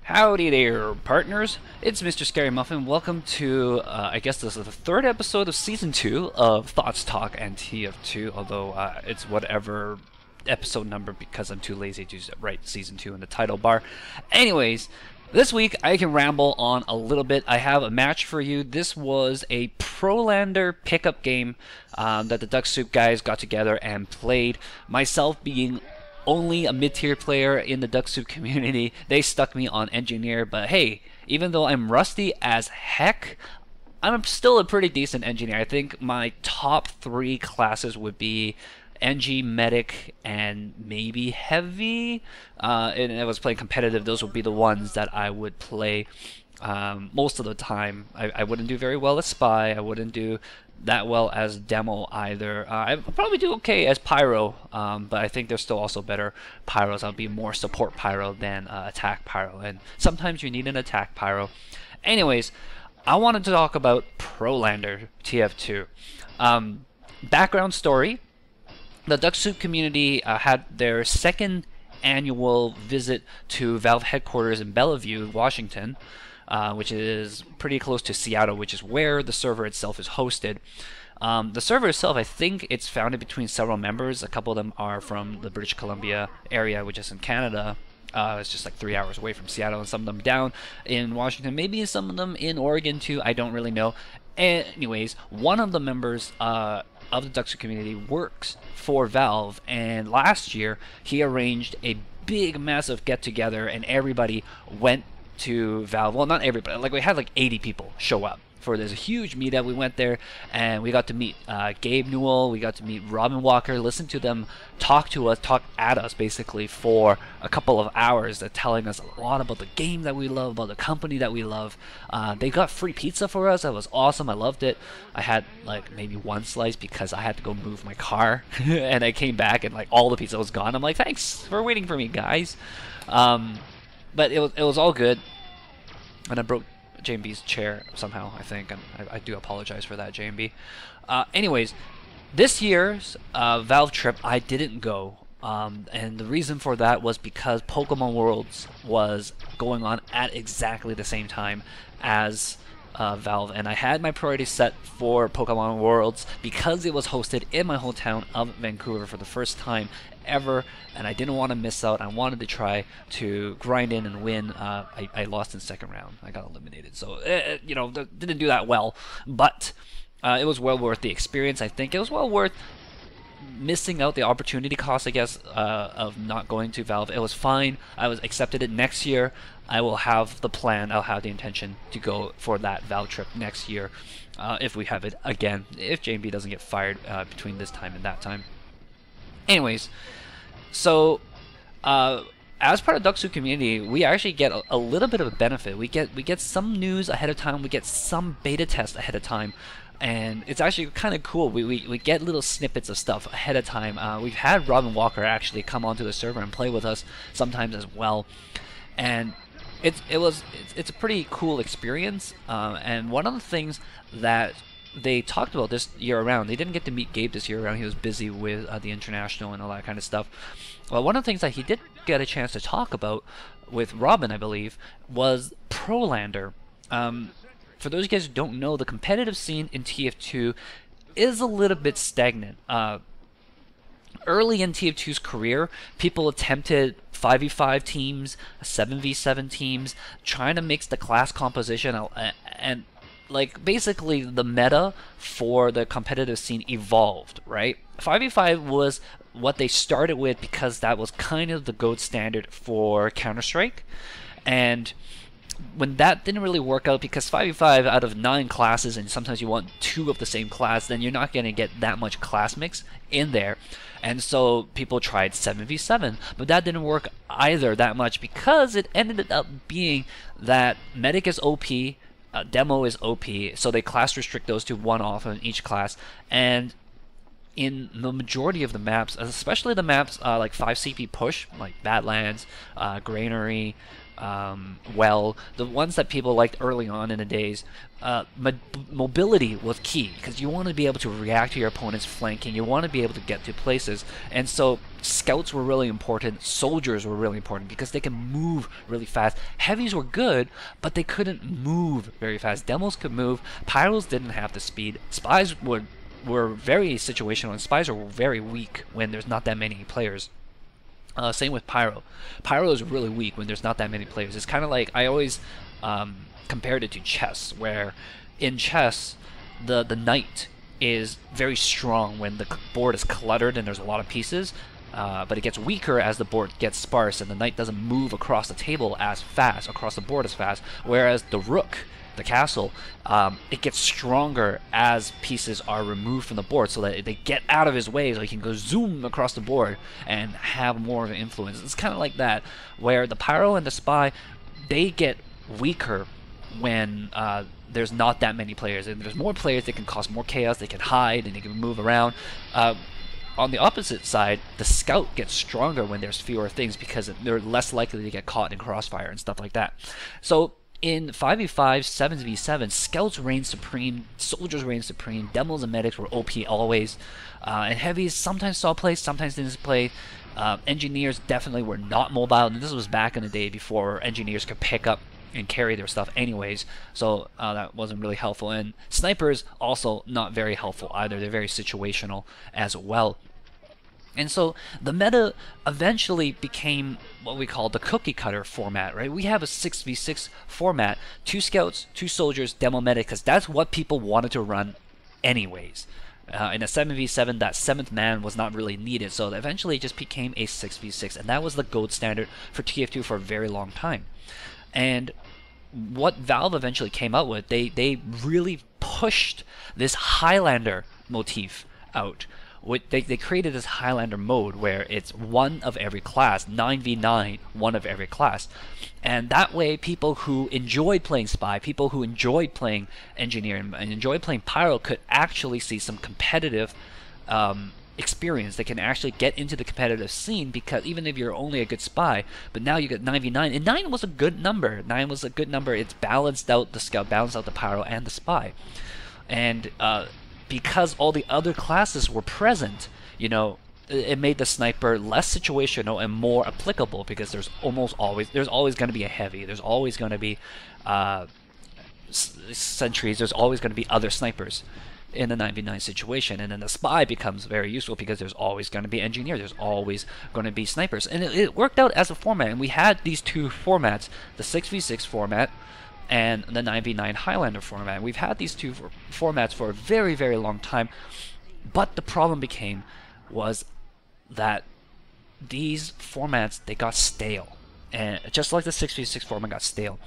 Howdy there, partners. It's MrScaryMuffin. Welcome to, I guess this is the third episode of Season 2 of Thoughts, Talk, and TF2, although it's whatever episode number because I'm too lazy to write Season 2 in the title bar. Anyways, this week I can ramble on a little bit. I have a match for you. This was a Prolander pickup game that the Duck Soup guys got together and played. Myself being only a mid-tier player in the Duck Soup community, they stuck me on engineer, but hey, even though I'm rusty as heck, I'm still a pretty decent engineer. I think my top 3 classes would be NG, Medic, and maybe Heavy. And if I was playing competitive, those would be the ones that I would play most of the time. I wouldn't do very well as Spy. I wouldn't do that well as Demo either. I probably do okay as Pyro, but I think there's still also better Pyros. I'll be more support Pyro than attack Pyro, and sometimes you need an attack Pyro. Anyways, I wanted to talk about Prolander TF2. Background story: the Duck Soup community had their second annual visit to Valve headquarters in Bellevue, Washington, which is pretty close to Seattle, which is where the server itself is hosted. The server itself, I think it's founded between several members. A couple of them are from the British Columbia area, which is in Canada. It's just like 3 hours away from Seattle, and some of them down in Washington, maybe some of them in Oregon too. I don't really know. Anyways, one of the members of the Duck Soup community works for Valve, and last year he arranged a big, massive get-together, and everybody went to Valve. Well, not everybody. Like, we had like 80 people show up for this huge meetup. We went there and we got to meet Gabe Newell. We got to meet Robin Walker, listen to them talk at us basically for a couple of hours, telling us a lot about the game that we love, about the company that we love. They got free pizza for us. That was awesome. I loved it. I had like maybe one slice because I had to go move my car and I came back and like all the pizza was gone. I'm like, thanks for waiting for me, guys. But it was all good, and I broke JMB's chair somehow, I think, and I do apologize for that, JMB. Anyways, this year's Valve trip, I didn't go, and the reason for that was because Pokemon Worlds was going on at exactly the same time as Valve, and I had my priorities set for Pokemon Worlds because it was hosted in my hometown of Vancouver for the first time ever, and I didn't want to miss out. I wanted to try to grind in and win. I lost in second round. I got eliminated, so you know, didn't do that well, but it was well worth the experience. I think it was well worth missing out the opportunity cost, I guess, of not going to Valve. It was fine. I was accepted it. Next year I will have the plan, I'll have the intention to go for that Valve trip next year, if we have it again, if JMB doesn't get fired between this time and that time. Anyways, so as part of Duck Soup community, we actually get a little bit of a benefit. We get some news ahead of time. We get some beta tests ahead of time, and it's actually kind of cool. We get little snippets of stuff ahead of time. We've had Robin Walker actually come onto the server and play with us sometimes as well, and it's a pretty cool experience. And one of the things that they talked about this year around, they didn't get to meet Gabe this year around. He was busy with the international and all that kind of stuff. Well, one of the things that he did get a chance to talk about with Robin, I believe, was Prolander. For those of you guys who don't know, the competitive scene in TF2 is a little bit stagnant. Early in TF2's career, people attempted 5v5 teams, 7v7 teams, trying to mix the class composition, and like basically the meta for the competitive scene evolved, right? 5v5 was what they started with because that was kind of the gold standard for Counter-Strike, and when that didn't really work out, because 5v5 out of 9 classes, and sometimes you want 2 of the same class, then you're not going to get that much class mix in there. And so people tried 7v7, but that didn't work either that much because it ended up being that Medic is OP, Demo is OP, so they class restrict those to one off in each class. And in the majority of the maps, especially the maps like 5CP push, like Badlands, Granary, well, the ones that people liked early on in the days, mobility was key because you want to be able to react to your opponent's flanking. You want to be able to get to places, and so Scouts were really important, soldiers were really important because they can move really fast. Heavies were good, but they couldn't move very fast. Demos could move, pyros didn't have the speed. Spies were very situational, and spies are very weak when there's not that many players. Same with pyro. Pyro is really weak when there's not that many players. It's kind of like, I always compared it to chess, where in chess the knight is very strong when the board is cluttered and there's a lot of pieces. But it gets weaker as the board gets sparse, and the knight doesn't move across the table as fast, across the board as fast. Whereas the rook, the castle, it gets stronger as pieces are removed from the board, so that they get out of his way, so he can go zoom across the board and have more of an influence. It's kind of like that, where the pyro and the spy, they get weaker when there's not that many players. And there's more players, they can cause more chaos, they can hide, and they can move around. On the opposite side, the scout gets stronger when there's fewer things because they're less likely to get caught in crossfire and stuff like that. So in 5v5, 7v7, scouts reign supreme, soldiers reign supreme, demos and medics were OP always, and heavies sometimes saw play, sometimes didn't play. Engineers definitely were not mobile, and this was back in the day before engineers could pick up and carry their stuff anyways, so that wasn't really helpful. And snipers also not very helpful either. They're very situational as well. And so the meta eventually became what we call the cookie cutter format, right? We have a 6v6 format, 2 scouts, 2 soldiers, demo medic, because that's what people wanted to run anyways. In a 7v7, that 7th man was not really needed, so eventually it just became a 6v6, and that was the gold standard for TF2 for a very long time. And what Valve eventually came up with, they really pushed this Highlander motif out. They created this Highlander mode where it's one of every class, 9v9, one of every class. And that way people who enjoyed playing Spy, people who enjoyed playing Engineer, and enjoyed playing Pyro could actually see some competitive experience. They can actually get into the competitive scene, because even if you're only a good spy, but now you get 9v9, and 9 was a good number. 9 was a good number. It's balanced out the scout, balanced out the pyro and the spy. And because all the other classes were present, you know, it made the sniper less situational and more applicable, because there's always going to be a heavy, there's always going to be sentries, there's always going to be other snipers in a 9v9 situation. And then the spy becomes very useful because there's always going to be engineers, there's always going to be snipers. And it worked out as a format, and we had these 2 formats, the 6v6 format and the 9v9 Highlander format. We've had these 2 formats for a very, very long time, but the problem was that these formats, they got stale, and just like the 6v6 format got stale.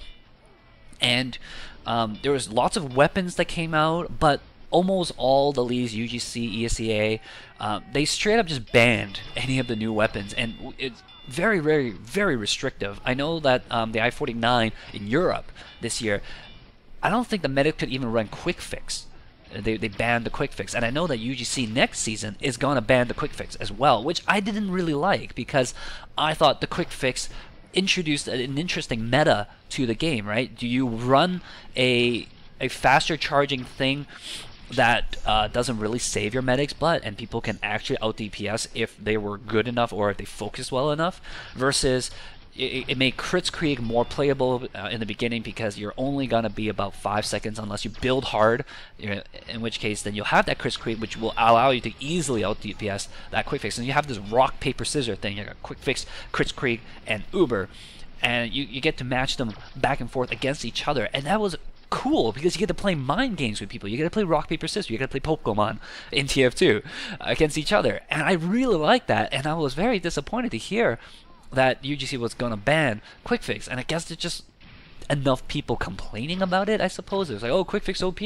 And there was lots of weapons that came out, but almost all the leagues, UGC, ESEA, they straight up just banned any of the new weapons, and it's very, very, very restrictive. I know that the I-49 in Europe this year, I don't think the medic could even run quick fix. They banned the quick fix, and I know that UGC next season is gonna ban the quick fix as well, which I didn't really like, because I thought the quick fix introduced an interesting meta to the game, right? Do you run a faster charging thing that doesn't really save your medic's butt, and people can actually out DPS if they were good enough or if they focused well enough, versus it made crits create more playable in the beginning, because you're only gonna be about 5 seconds unless you build hard, in which case then you'll have that crits create, which will allow you to easily out DPS that quick fix. And you have this rock paper scissors thing. You got quick fix, crits create, and Uber, and you get to match them back and forth against each other, and that was cool because you get to play mind games with people. You get to play rock paper scissors, you get to play Pokemon in TF2 against each other, and I really like that. And I was very disappointed to hear that UGC was gonna ban quick fix, and I guess there's just enough people complaining about it, I suppose. It was like, oh, quick fix OP,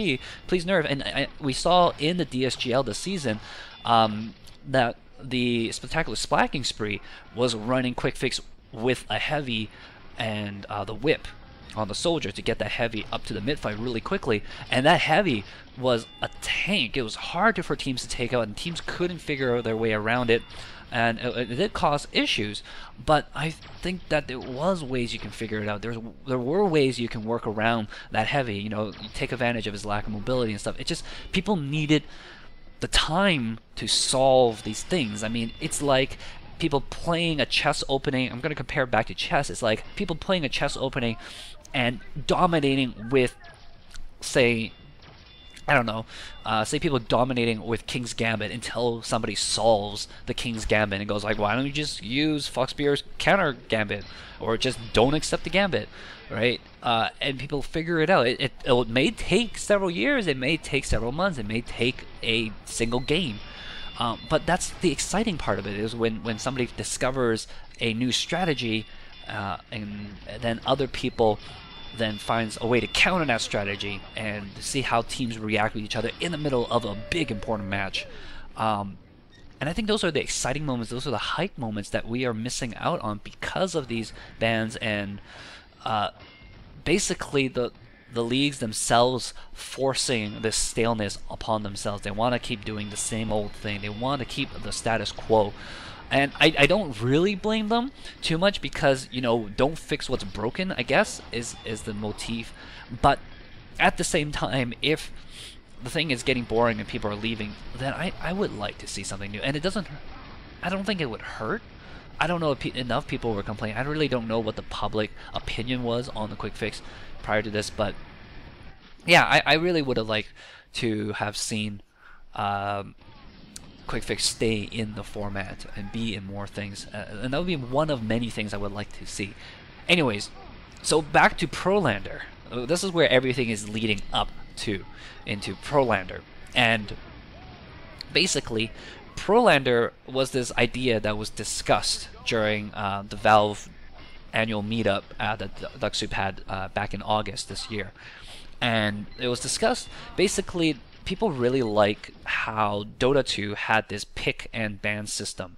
please nerf. And we saw in the DSGL this season that the Spectacular Splacking Spree was running quick fix with a heavy and the whip on the soldier to get that heavy up to the mid fight really quickly. And that heavy was a tank. It was hard for teams to take out, and teams couldn't figure their way around it, and it did cause issues. But I think that there was ways you can figure it out. There were ways you can work around that heavy, you know, you take advantage of his lack of mobility and stuff. It just, people needed the time to solve these things. I mean, it's like people playing a chess opening. I'm going to compare it back to chess. It's like people playing a chess opening and dominating with, say, I don't know, say people dominating with King's Gambit until somebody solves the King's Gambit and goes like, why don't you just use Foxbeer's counter Gambit, or just don't accept the Gambit, right? And people figure it out. It may take several years, it may take several months, it may take a single game. But that's the exciting part of it, is when somebody discovers a new strategy, and then other people then finds a way to counter that strategy and see how teams react with each other in the middle of a big important match. And I think those are the exciting moments, those are the hype moments that we are missing out on because of these bans, and basically the leagues themselves forcing this staleness upon themselves. They want to keep doing the same old thing. They want to keep the status quo. And I don't really blame them too much, because, you know, don't fix what's broken, I guess, is the motif. But at the same time, if the thing is getting boring and people are leaving, then I would like to see something new. And it doesn't, I don't think it would hurt. I don't know if enough people were complaining. I really don't know what the public opinion was on the quick fix prior to this. But yeah, I really would have liked to have seen quick fix stay in the format and be in more things, and that would be one of many things I would like to see. Anyways, so back to Prolander. This is where everything is leading up to, into Prolander. And basically, Prolander was this idea that was discussed during the Valve annual meetup that DuckSoup had back in August this year. And it was discussed, basically, people really like how Dota 2 had this pick and ban system.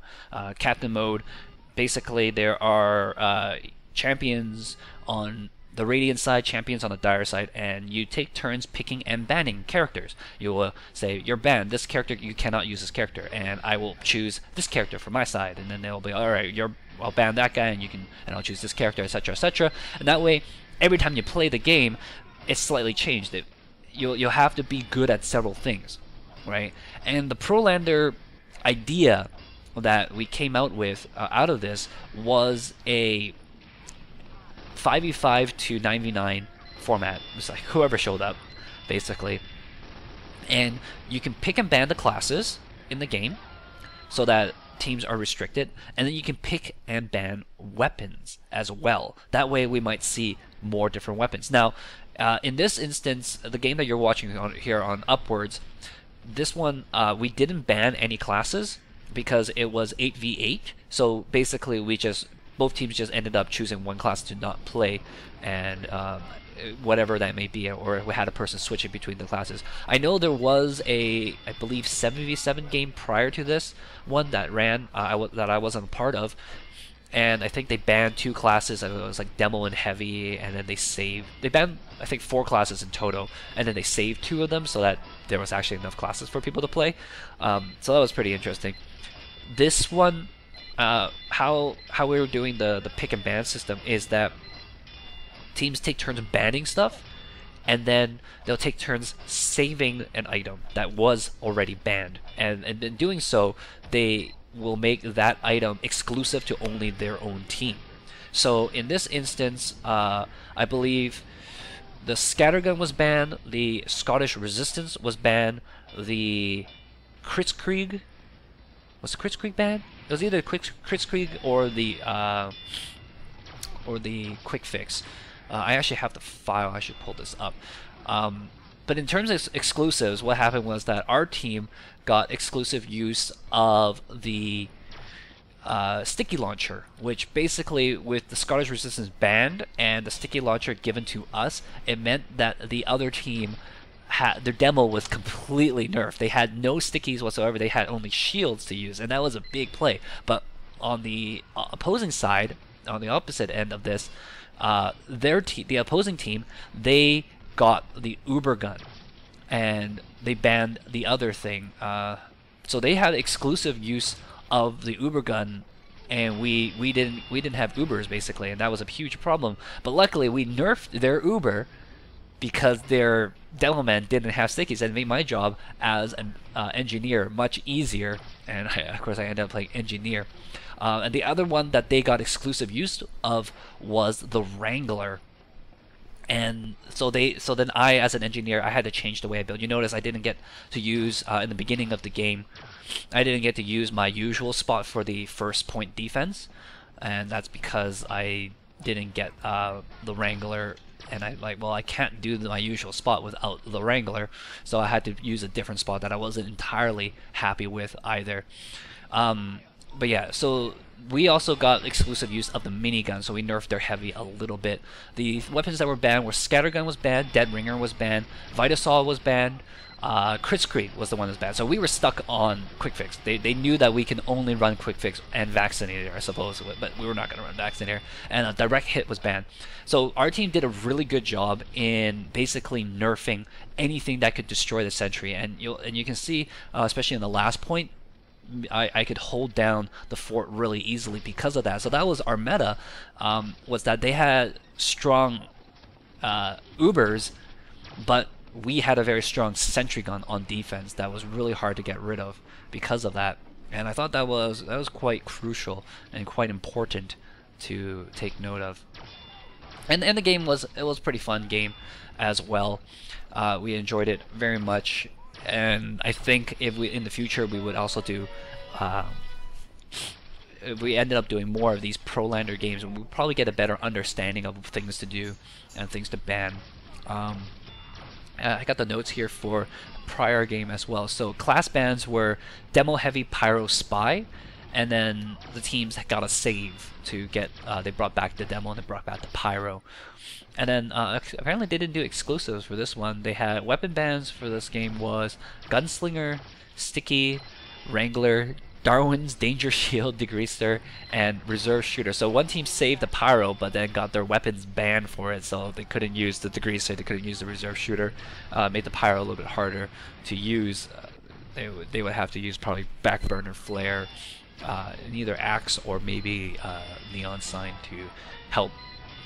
Captain mode, basically there are champions on the Radiant side, champions on the Dire side, and you take turns picking and banning characters. You will say, you're banned, this character, you cannot use this character, and I will choose this character for my side, and then they'll be, alright, I'll ban that guy, and I'll choose this character, etc., etc. And that way, every time you play the game, it's slightly changed. You'll have to be good at several things, right? And the Prolander idea that we came out with out of this was a 5v5 to 9v9 format. It's like whoever showed up, basically. And you can pick and ban the classes in the game so that teams are restricted, and then you can pick and ban weapons as well. That way we might see more different weapons. Now, in this instance, the game that you're watching here on Upwards, this one, we didn't ban any classes because it was 8v8. So basically, both teams just ended up choosing one class to not play, and whatever that may be, or we had a person switching between the classes. I know there was I believe 7v7 game prior to this one that ran that I wasn't a part of. And I think they banned 2 classes. It was like Demo and Heavy, and then they banned, I think, 4 classes in total, and then they saved 2 of them so that there was actually enough classes for people to play. So that was pretty interesting. This one, how we were doing the pick and ban system is that teams take turns banning stuff, and then they'll take turns saving an item that was already banned, and in doing so, they will make that item exclusive to only their own team. So in this instance, I believe the Scattergun was banned, the Scottish Resistance was banned, the Kritzkrieg, was the Kritzkrieg banned? It was either Kritzkrieg or the Quick Fix. I actually have the file. I should pull this up. But in terms of exclusives, what happened was that our team got exclusive use of the sticky launcher, which basically, with the Scottish Resistance banned and the sticky launcher given to us, it meant that the other team their demo was completely nerfed. They had no stickies whatsoever. They had only shields to use, and that was a big play. But on the opposing side, on the opposite end of this, the opposing team, they got the Uber gun, and they banned the other thing. So they had exclusive use of the Uber gun, and we didn't have Ubers basically, and that was a huge problem. But luckily, we nerfed their Uber because their Demoman didn't have stickies, and it made my job as an engineer much easier. And of course, I ended up playing engineer. And the other one that they got exclusive use of was the Wrangler. And so then I, as an engineer, I had to change the way I build. You notice I didn't get to use, in the beginning of the game, I didn't get to use my usual spot for the first point defense. And that's because I didn't get the Wrangler. And I can't do my usual spot without the Wrangler. So I had to use a different spot that I wasn't entirely happy with either. But yeah, so we also got exclusive use of the minigun, so we nerfed their heavy a little bit. The weapons that were banned were Scattergun was banned, Dead Ringer was banned, Vitasaw was banned, Kritzkrieg was the one that was banned. So we were stuck on Quick Fix. They knew that we can only run Quick Fix and Vaccinator, I suppose, but we were not going to run Vaccinator. And Direct Hit was banned. So our team did a really good job in basically nerfing anything that could destroy the sentry. And you can see, especially in the last point, I could hold down the fort really easily because of that. So that was our meta, was that they had strong Ubers, but we had a very strong sentry gun on defense that was really hard to get rid of because of that. And I thought that was quite crucial and quite important to take note of. And the game was a pretty fun game as well. We enjoyed it very much. And I think if we in the future we would also do, if we ended up doing more of these Prolander games, we'd probably get a better understanding of things to do and things to ban. I got the notes here for prior game as well. So class bans were Demo Heavy, Pyro, Spy, and then the teams got a save to get. They brought back the Demo and they brought back the Pyro. And then apparently they didn't do exclusives for this one. They had weapon bans for this game was Gunslinger, Sticky, Wrangler, Darwin's, Danger Shield, Degreaser, and Reserve Shooter. So one team saved the Pyro, but then got their weapons banned for it, so they couldn't use the Degreaser, they couldn't use the Reserve Shooter. Made the Pyro a little bit harder to use. They would have to use probably Backburner, Flare, and either Axe or maybe Neon Sign to help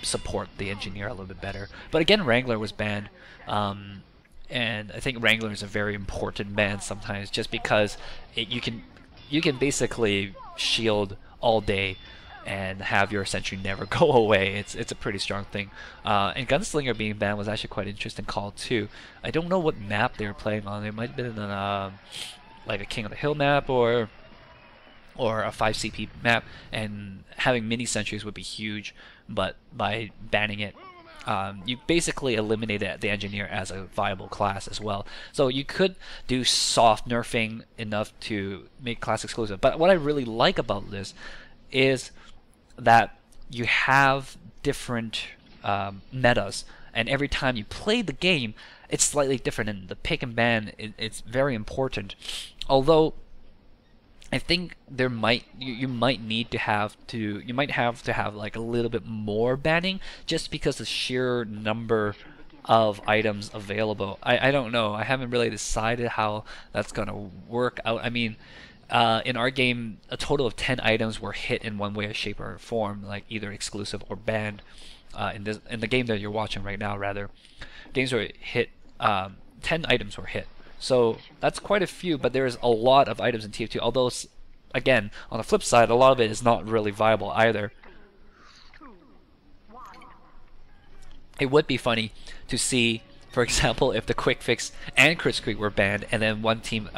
support the engineer a little bit better. But again, Wrangler was banned, and I think Wrangler is a very important ban sometimes, just because you can basically shield all day and have your sentry never go away. It's a pretty strong thing. And Gunslinger being banned was actually quite an interesting call too. I don't know what map they were playing on. It might have been like a King of the Hill map or a 5CP map, and having mini sentries would be huge, but by banning it, you basically eliminated the engineer as a viable class as well. So you could do soft nerfing enough to make class exclusive. But what I really like about this is that you have different metas, and every time you play the game, it's slightly different. And the pick and ban, it's very important. Although I think you might have to have like a little bit more banning, just because the sheer number of items available. I don't know. I haven't really decided how that's gonna work out. I mean, in our game, a total of 10 items were hit in one way, shape, or form, like either exclusive or banned. In the game that you're watching right now, rather, games were hit. 10 items were hit. So that's quite a few, but there's a lot of items in TF2, although, again, on the flip side, a lot of it is not really viable either. It would be funny to see, for example, if the Quick Fix and Kritzkrieg were banned, and then one team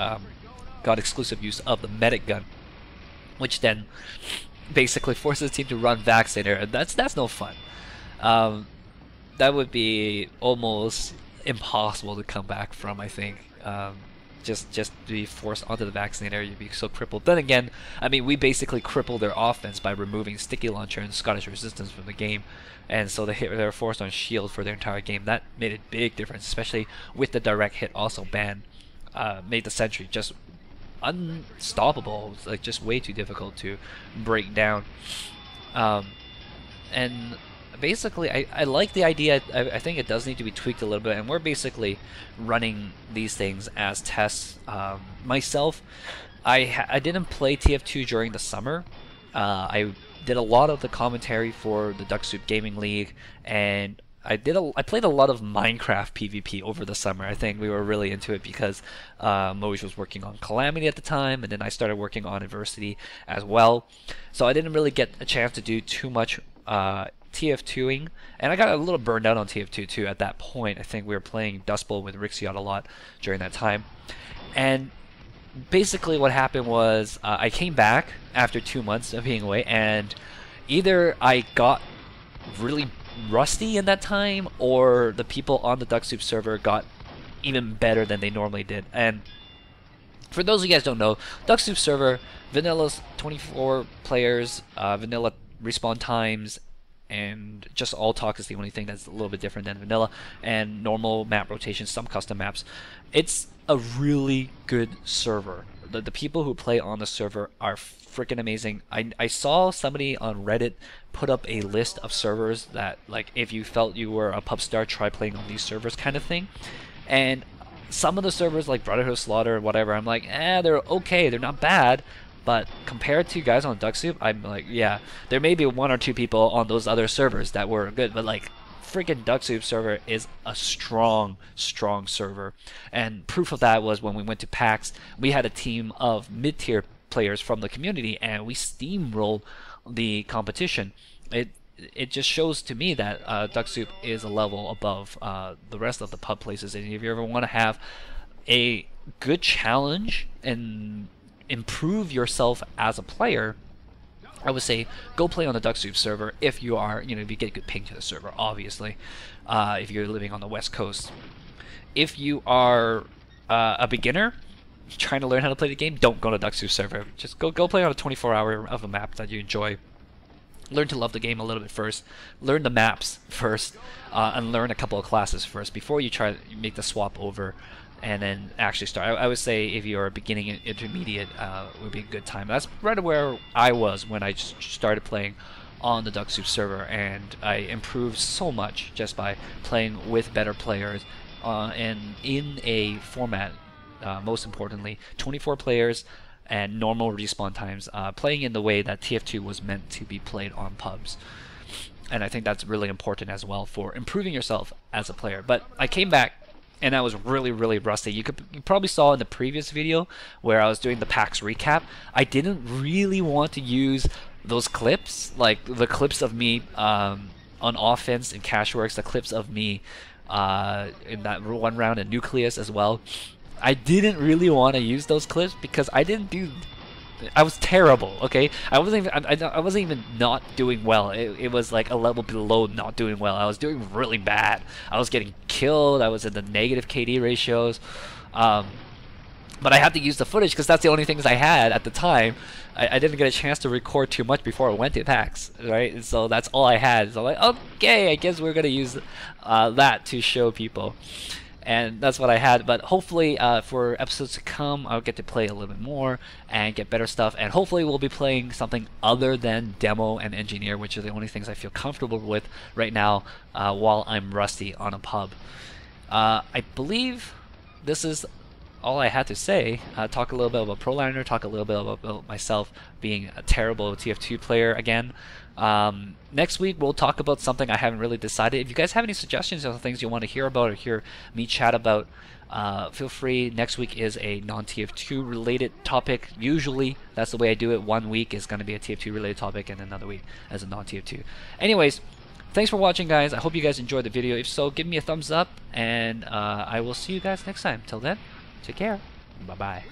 got exclusive use of the Medic Gun, which then basically forces the team to run Vaccinator, and that's no fun. That would be almost impossible to come back from, I think. Just to be forced onto the Vaccinator, you'd be so crippled. Then again, I mean, we basically crippled their offense by removing Sticky Launcher and Scottish Resistance from the game, and so they were forced on Shield for their entire game. That made a big difference, especially with the direct hit also banned. Made the Sentry just unstoppable. It was like just way too difficult to break down. And basically, I like the idea. I think it does need to be tweaked a little bit, and we're basically running these things as tests. Myself, I didn't play TF2 during the summer. I did a lot of the commentary for the Duck Soup Gaming League, and I played a lot of Minecraft PvP over the summer. I think we were really into it because Moj was working on Calamity at the time, and then I started working on Adversity as well. So I didn't really get a chance to do too much TF2ing, and I got a little burned out on TF2 too at that point. I think we were playing Dust Bowl with Rixiot a lot during that time. And basically what happened was I came back after 2 months of being away, and either I got really rusty in that time, or the people on the Duck Soup server got even better than they normally did. And for those of you guys who don't know, Duck Soup server, vanilla's 24 players, vanilla respawn times, and just all talk is the only thing that's a little bit different than vanilla, and normal map rotation, some custom maps. It's a really good server. The people who play on the server are freaking amazing. I saw somebody on Reddit put up a list of servers that, like, if you felt you were a pub star, try playing on these servers kind of thing. And some of the servers like Brotherhood Slaughter or whatever, I'm like, they're okay, they're not bad. But compared to guys on Duck Soup, I'm like, yeah, there may be 1 or 2 people on those other servers that were good, but like, freaking Duck Soup server is a strong server. And proof of that was when we went to PAX, we had a team of mid-tier players from the community, and we steamrolled the competition. It just shows to me that Duck Soup is a level above the rest of the pub places. And if you ever want to have a good challenge and improve yourself as a player, I would say go play on the Duck Soup server if you are, if you get good ping to the server, obviously, if you're living on the West Coast. If you are a beginner trying to learn how to play the game, don't go to Duck Soup server. Just go play on a 24-hour of a map that you enjoy. Learn to love the game a little bit first. Learn the maps first, and learn a couple of classes first before you try to make the swap over and then actually start. I would say if you're a beginning and intermediate, it would be a good time. That's right where I was when I started playing on the Duck Soup server, and I improved so much just by playing with better players and in a format, most importantly, 24 players and normal respawn times, playing in the way that TF2 was meant to be played on pubs. And I think that's really important as well for improving yourself as a player. But I came back, and I was really rusty. You probably saw in the previous video where I was doing the PAX recap, I didn't really want to use those clips, like the clips of me on offense in Cashworks, the clips of me in that one round in Nucleus as well. I didn't really want to use those clips because I was terrible, okay? I wasn't even not doing well. It was like a level below not doing well. I was doing really bad. I was getting killed. I was in the negative KD ratios. But I had to use the footage because that's the only things I had at the time. I didn't get a chance to record too much before I went to PAX, right? And so that's all I had. So I'm like, okay, I guess we're gonna use that to show people. And that's what I had, but hopefully for episodes to come, I'll get to play a little bit more and get better stuff, and hopefully we'll be playing something other than Demo and Engineer, which are the only things I feel comfortable with right now while I'm rusty on a pub. I believe this is all I had to say. Talk a little bit about Prolander, talk a little bit about myself being a terrible TF2 player again. Next week we'll talk about something I haven't really decided. If you guys have any suggestions or things you want to hear about or hear me chat about, feel free. Next week is a non-TF2 related topic. Usually that's the way I do it. 1 week is going to be a TF2 related topic and another week as a non-TF2. Anyways, thanks for watching, guys. I hope you guys enjoyed the video. If so, give me a thumbs up, and I will see you guys next time. Till then, take care. Bye-bye.